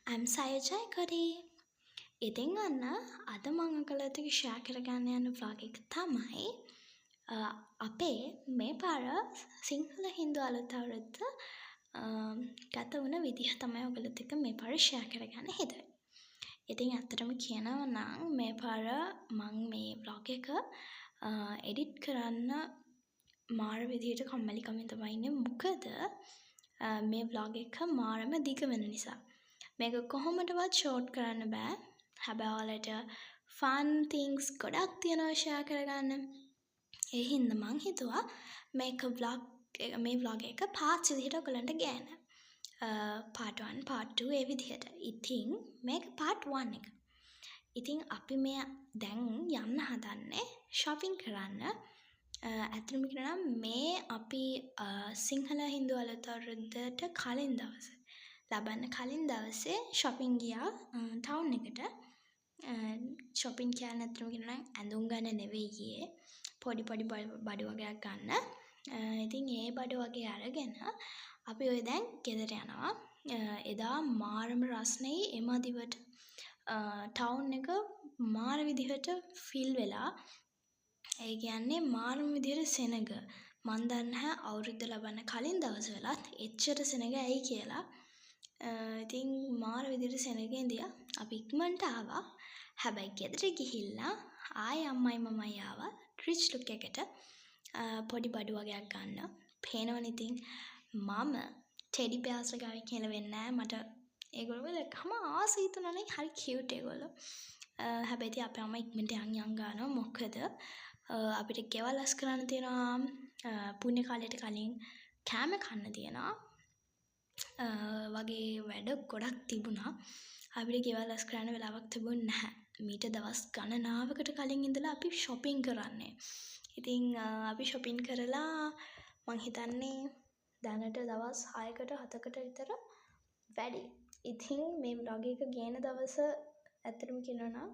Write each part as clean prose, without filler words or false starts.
I'm Sayajai Kari. ඉතින් අන්න අද මං ඔයගලත් එක්ක ෂෙයා කරගන්න යන vlog එක තමයි අපේ මේ පාර සිංහල හින්දු අලුත් අවුරුද්ද ගත වුණ විදිහ තමයි ඔයගලත් එක්ක මේ පාර ෂෙයා කරගන්න හිතුවේ. ඉතින් ඇත්තටම කියනවා නම් මේ පාර මං මේ vlog එක edit කරන්න මාර විදිහට කම්මැලිකමින් තමයි ඉන්නේ. මොකද මේ vlog එක මාරම දිග වෙන නිසා. මේක කොහොමදවත් ෂෝට් කරන්න බෑ. හැබැයි ඔයාලට fun things ගොඩක් තියෙනවා ෂෙයා කරගන්න. ඒ හින්දා මං හිතුවා මේක මේ vlog එක parts විදිහට ඔයගලන්ට ගේන්න. part 1 part 2 ඒ විදිහට. ඉතින් මේක part 1 එක. ඉතින් අපි මේ දැන් යන්න හදන්නේ shopping කරන්න. ඇත්තටම කියනවා නම් මේ අපි සිංහල හින්දු අලුත් අවුරුද්දට කලින් දවසේ ලබන්න කලින් දවසේ shopping ගියා town එකට. shopping කියන්නේ ඇත්තටම කියනවා නම් ඇඳුම් ගන්න නෙවෙයි ගියේ. පොඩි බඩු වගේක් ගන්න. ඉතින් ඒ බඩු වගේ අරගෙන අපි ඔය දැන් ගෙදර යනවා. එදා මාරම රස්නේ එමදිවට town එක මාර විදිහට fill වෙලා ඒ කියන්නේ මාරම විදිහට සෙනග මන් දන්නේ නැහැ අවුරුද්ද ලබන්න කලින් දවස් වලත් එච්චර සෙනග ඇයි කියලා. ඉතින් මාර විදිහට සෙනග ඉඳියා. අපි ඉක්මනට ආවා. හැබැයි ගෙදර ගිහිල්ලා ආයෙ අම්මයි මමයි ආවා රිච් ලුක් එකට පොඩි බඩු වගේක් ගන්න. පේනවනේ ඉතින් මම ටෙඩි බෙයාස්ලා ගාවේ කියලා වෙන්නේ නැහැ. මට ඒගොල්ලෝ දැක්කම ආසයි හිතුණානේ හරි කියුට් ඒගොල්ලෝ. හැබැයි ඉතින් අපේ අම්මා ඉක්මනට යන් ගන්නවා. මොකද අපිට ගෙවල් අස් කරන්න තියෙනවා. පුණ්‍ය කාලයට කලින් කෑම කන්න තියෙනවා. වගේ වැඩ ගොඩක් තිබුණා. අපිට ගෙවල් අස් කරන්න වෙලාවක් තිබුණේ නැහැ. මීට දවස් ගණනාවකට කලින් ඉඳලා අපි shopping කරන්නේ. ඉතින් අපි shopping කරලා මං හිතන්නේ දැනට දවස් 6කට 7කට විතර වැඩි. ඉතින් මේ vlog එක ගේන දවස ඇත්තටම කියනවා නම්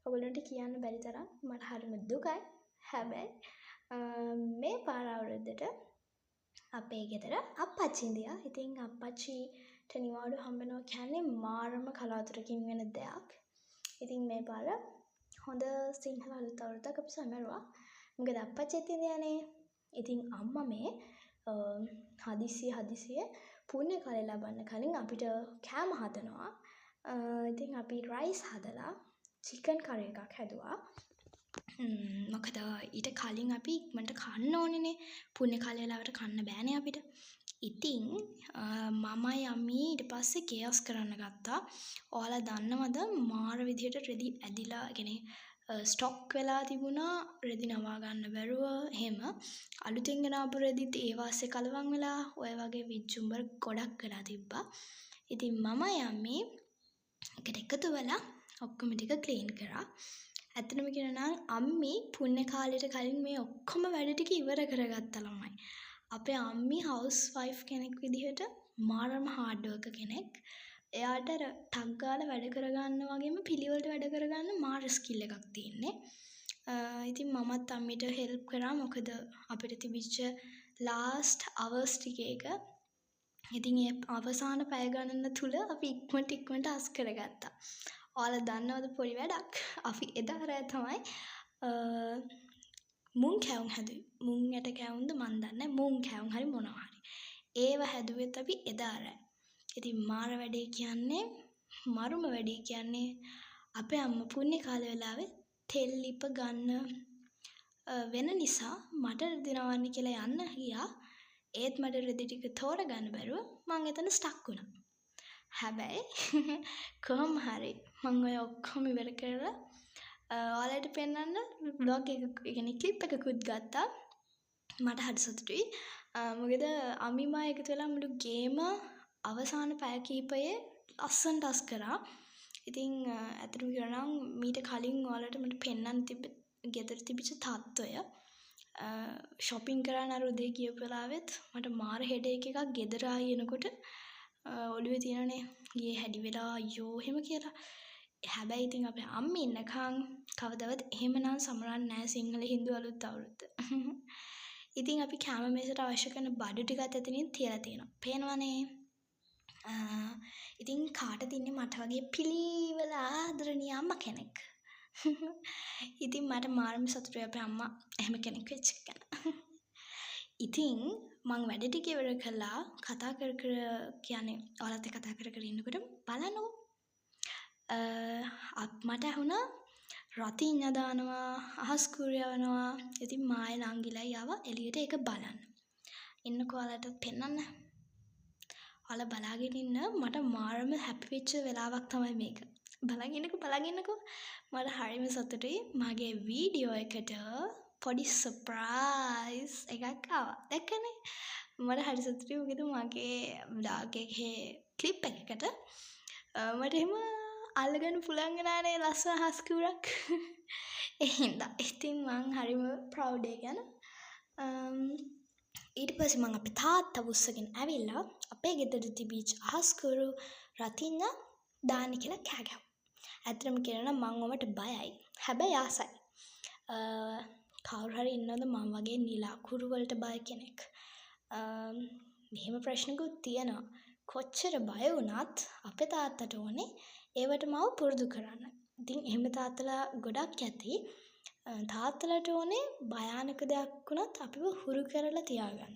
ඔයගොල්ලන්ට කියන්න බැරි තරම් මට හරිම දුකයි. හැබැයි මේ පාර අවුරුද්දට අපේ ගෙදර අප්පච්චි ඉඳියා. ඉතින් අප්පච්චිට නිවාඩු හම්බෙනවා කියන්නේ මාරම කලාතුරකින් වෙන දෙයක්. ඉතින් මේ පාර හොඳ සිංහල අලුත් අවුරුද්දක් අපි සමරුවා. මොකද අප්පච්චිත් ඉඳියානේ. ඉතින් අම්මා මේ හදිසිය පුණ්‍ය කාලේ ලබන්න කලින් අපිට කෑම හදනවා. ඉතින් අපි රයිස් හදලා චිකන් කරි එකක් හැදුවා. මොකද ඊට කලින් අපි ඉක්මනට කන්න ඕනේනේ. පුණ්‍ය කාලේ වෙලාවට කන්න බෑනේ අපිට. ඉතින් මමයි අම්මී ඊට පස්සේ කේස් කරන්න ගත්තා. ඔයාලා දන්නවද මාර විදිහට රෙදි ඇදිලා කියන්නේ ස්ටොක් වෙලා තිබුණා රෙදි නවා ගන්න බැරුව එහෙම අලුතෙන් ගෙන ආපු රෙදිත් ඒ වාසේ කලවම් වෙලා ඔය වගේ විජ්ජුම්බර ගොඩක් වෙලා තිබ්බා. ඉතින් මමයි අම්මී එකට එකතු වෙලා ඔක්කොම ටික ක්ලීන් කරා. ඇත්තටම කියනවා නම් අම්මී පුණ්‍ය කාලයට කලින් මේ ඔක්කොම වැඩ ටික ඉවර කරගත්තා ළමයි. අපේ අම්මී හවුස් වයිෆ් කෙනෙක් විදිහට මාරම හાર્ඩ් වර්කර් කෙනෙක්. එයාට ටක් ගාලා වැඩ කරගන්න වගේම පිළිවෙලට වැඩ කරගන්න මාර ස්කිල් එකක් තියෙන්නේ. ඉතින් මමත් අම්මිට හෙල්ප් කරා. මොකද අපිට තිබිච්ච ලාස්ට් අවර්ස් ටිකේක ඉතින් ඒ අවසාන පැය ගණන තුල අපි ඉක්මනට අස් කරගත්තා. ඔයාලා දන්නවද පොඩි වැඩක්? අපි එදා රෑ තමයි මුං කැවුම් හැදුවේ. මුං ඇට කැවුම්ද මන් දන්නේ මුං කැවුම් හරි මොනවා හරි. ඒව හැදුවෙත් අපි එදා රෑ. ඉතින් මාර වැඩේ කියන්නේ මරුම වැඩේ කියන්නේ අපේ අම්මා පුණ්‍ය කාලේ වෙලාවේ තෙල් ලිප ගන්න වෙන නිසා මට රෙදි නවන්න කියලා යන්න ගියා. ඒත් මට රෙදි ටික තෝරගන්න බැරුව මං එතන ස්ටක් වුණා. හැබැයි කොහොම හරි මං ඔය ඔක්කොම ඉවර කරලා ඔයාලට පෙන්නන්න vlog එක කියන්නේ ක්ලිප් එකකුත් ගත්තා. මට හරි සතුටුයි. මොකද අම්මිමා එකතු වෙලා මුළු ගේම අවසාන පැය කීපයේ ලස්සනට අස් කරා. ඉතින් ඇත්තටම කියනවා නම් මීට කලින් ඔයාලට මට පෙන්නන්න ගෙදර තිබිච්ච තත්ත්වය shopping කරන්න අර උදේ ගියපු වෙලාවෙත් මට මාර හෙඩේක් එකක් ගෙදර ආයි එනකොට ඔළුවේ තියෙනනේ ගියේ හැඩි වෙලා අයියෝ එහෙම කියලා. හැබැයි ඉතින් අපේ අම්මී ඉන්නකම් කවදාවත් එහෙමනම් සමරන්නේ නැහැ සිංහල හින්දු අලුත් අවුරුද්ද. ඉතින් අපි කැම මේසට අවශ්‍ය කරන බඩු ටිකත් එතනින් තියලා තියෙනවා. පේනවනේ. ඉතින් කාටද ඉන්නේ මට වගේ පිළිවෙල ආදරණීය අම්මා කෙනෙක්. ඉතින් මට මාරම සතුටුයි අපේ අම්මා එහෙම කෙනෙක් වෙච්ච එක ගැන. ඉතින් මං වැඩ ටික ඉවර කළා කතා කර කියන්නේ ඔයාලත් එක්ක කතා කර ඉන්නකොට බලන්නකෝ. මට ඇහුණා රතිඤ්ඤා දානවා අහස් කුරු යවනවා. ඉතින් මාය නංගිලා ආවා එළියට ඒක බලන්න. ඉන්නකෝ ඔයාලට පෙන්නන්න. ඔයාලා බලාගෙන ඉන්න මට මාරම හැපි වෙච්ච වෙලාවක් තමයි මේක. බලගන්නකෝ මට හරිම සතුටුයි මගේ වීඩියෝ එකට පොඩි සර්ප්‍රයිස් එකක් ආවා. දැක්කනේ? මට හරි සතුටුයි මොකද මගේ vlog එකේ ක්ලිප් එකකට මට එහෙම අල්ලගන්න පුළුවන් ගනානේ ලස්සන අහස් කුරක්. එහෙනම් ඉතින් මං හරිම ප්‍රවුඩ් ඒ ගැන. ඊට පස්සේ මං අපේ තාත්තා උස්සගෙන ඇවිල්ලා අපේ ගෙදර තිබිච්ච අහස් කුරු රතිඤ්ඤා දාන්න කියලා කෑ ගැහුවා. ඇත්තටම කියනවා නම් මං ඔබට බයයි. හැබැයි ආසයි. කවුරු හරි ඉන්නවද මං වගේ නිලා කුරු වලට බය කෙනෙක්? මෙහෙම ප්‍රශ්නකුත් තියෙනවා. කොච්චර බය වුණත් අපේ තාත්තට ඕනේ ඒවට මාව පුරුදු කරන්න. ඉතින් එහෙම තාත්තලා ගොඩක් ඇති. තාත්තලාට ඕනේ භයානක දෙයක් වුණත් අපිව හුරු කරලා තියාගන්න.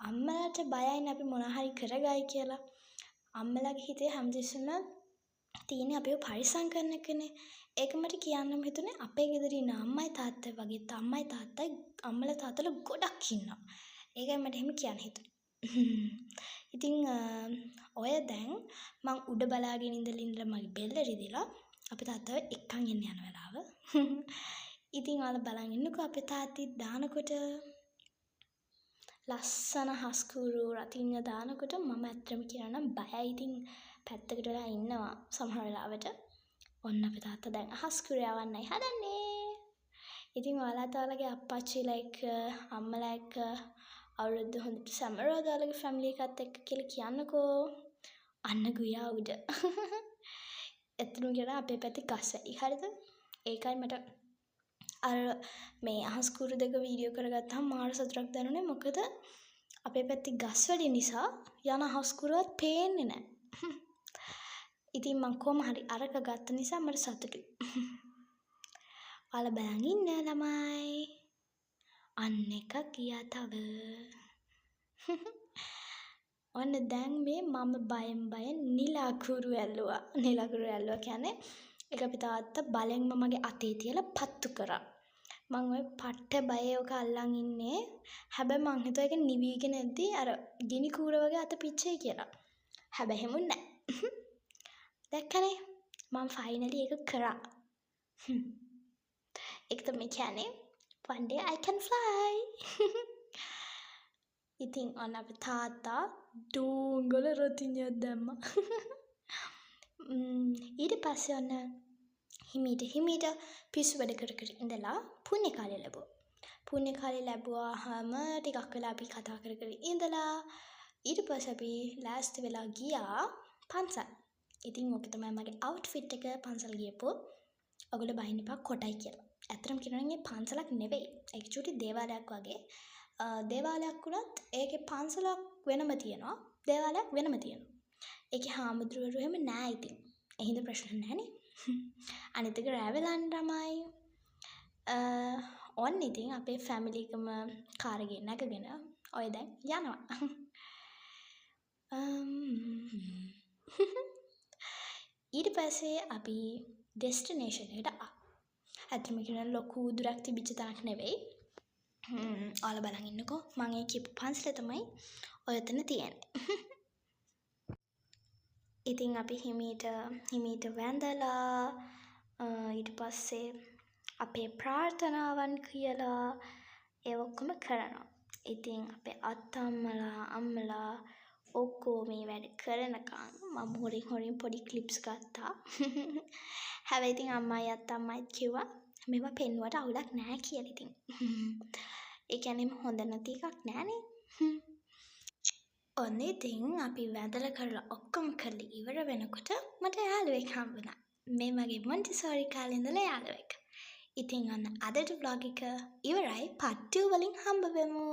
අම්මලාට බයයිනේ අපි මොන හරි කරගයි කියලා. අම්මලාගේ හිතේ හැමතිස්සෙම තියෙන්නේ අපිව පරිස්සම් කරන එකනේ. ඒක මට කියන්නම හිතුනේ අපේ ගෙදර ඉන්න අම්මයි තාත්තයි වගේ අම්මයි තාත්තයි අම්මලා තාත්තලා ගොඩක් ඉන්නවා. ඒකයි මට එහෙම කියන්න හිතුනේ. ඉතින් ඔය දැන් මං උඩ බලාගෙන ඉඳලා මගේ බෙල්ල රිදිලා අපේ තාත්තව එක්කන් එන්න යන වෙලාව. ඉතින් ඔයාලා බලන් ඉන්නකෝ අපේ තාත්ති දානකොට ලස්සන හස්කුරු රතිඤ්ඤා දානකොට මම ඇත්තටම කියනවා නම් බයයි. ඉතින් පැත්තකට වෙලා ඉන්නවා සමහර වෙලාවට. ඔන්න අපේ තාත්තා දැන් හස්කුරු යවන්නයි හදන්නේ. ඉතින් ඔයාලාට ඔයාලගේ අප්පච්චිලා එක්ක අම්මලා එක්ක අවුරුද්ද හොඳට සැමරවද ඔයාලගේ ෆැමිලි එකත් එක්ක කියලා කියන්නකෝ. අන්න ගුයා උඩ. ඇත්තටම කියනවා අපේ පැත්තේ ගස් වැඩි. හරිද? ඒකයි මට අර මේ අහස් කුරු දෙක වීඩියෝ කරගත්තාම මාර සතුටක් දැනුනේ. මොකද අපේ පැත්තේ ගස් වැඩි නිසා යන අහස් කුරුවත් පේන්නේ නැහැ. ඉතින් මං කොහොම හරි අරක ගත්ත නිසා මට සතුටුයි. ඔයාලා බලන් ඉන්න ළමයි. අන්න එකක් ගියා තව. ඔන්න දැන් මේ මම බයෙන් නිලා කුරු ඇල්ලුවා. නිලා කුරු ඇල්ලුවා කියන්නේ ඒක අපේ තාත්තා බලෙන්ම මගේ අතේ තියලා පත්තු කරා. මං ඔය පට්ට බයේ ඔක අල්ලන් ඉන්නේ. හැබැයි මං හිතුවා ඒක නිවිගෙන ඇද්දි අර ගිනි කූර වගේ අත පිච්චෙයි කියලා. හැබැයි හැමුන්නේ නැහැ. දැක්කනේ? මං ෆයිනලි ඒක කරා. ඒක තමයි කියන්නේ one day I can fly. ඉතින් ඔන්න අපේ තාත්තා ඩෝංගල රතිඤ්ඤා දැම්මා. ඊට පස්සේ ඔන්න හිමීට පිස්සු වැඩ කර ඉඳලා පුණ්‍ය කාලය ලැබුවා. පුණ්‍ය කාලය ලැබුවාම ටිකක් වෙලා අපි කතා කර ඉඳලා ඊට පස්සේ අපි ලෑස්ති වෙලා ගියා පන්සල්. ඉතින් ඔක තමයි මගේ අවුට්ෆිට් එක පන්සල් ගියපෝ. ඔයගොල්ලෝ බහින්න එපා කොටයි කියලා. ඇත්තටම කියනවා නම් පන්සලක් නෙවෙයි. ඒක චූටි දේවාලයක් වගේ. දේවාලයක් වුණත් ඒකේ පන්සලක් වෙනම තියෙනවා. දේවාලයක් වෙනම තියෙනවා. ඒකේ හාමුදුරුවෝ එහෙම නෑ ඉතින්. එහෙනම් ප්‍රශ්න නෑනේ. අනිත් එක රෑ වෙලා තමයි. ඔන්න ඉතින් අපේ ෆැමිලි එකම කාර් එකේ නැගගෙන ඔය දැන් යනවා. ඊට පස්සේ අපි ඩෙස්ටිනේෂන් එකට ආවා. ඇත්තම කියනවා ලොකු දුරක් තිබිච්ච තැනක් නෙවෙයි. ඔයාලා බලන් ඉන්නකෝ. මම ඒ කියපු පන්සල තමයි ඔය එතන තියෙන්නේ. ඉතින් අපි හිමීට වැඳලා ඊට පස්සේ අපේ ප්‍රාර්ථනාවන් කියලා ඒ ඔක්කොම කරනවා. ඉතින් අපේ අම්මලා ඔක්කොම මේ වැඩ කරනකම් මම හොරින් පොඩි ක්ලිප්ස් ගත්තා. හැබැයි ඉතින් අම්මයි කිව්වා මේවා පෙන්නුවට අවුලක් නැහැ කියලා ඉතින්. ඒ කියන්නේ හොඳ නැති එකක් නෑනේ. ඔන්න ඉතින් අපි වැඳලා කරලා ඔක්කොම කරලා ඉවර වෙනකොට මට යාළුවෙක් හම්බුණා. මේ මගේ මොන්ටිසෝරි කාලේ ඉඳලා යාළුවෙක්. ඉතින් අන්න අදට vlog එක ඉවරයි. part 2 වලින් හම්බ වෙමු.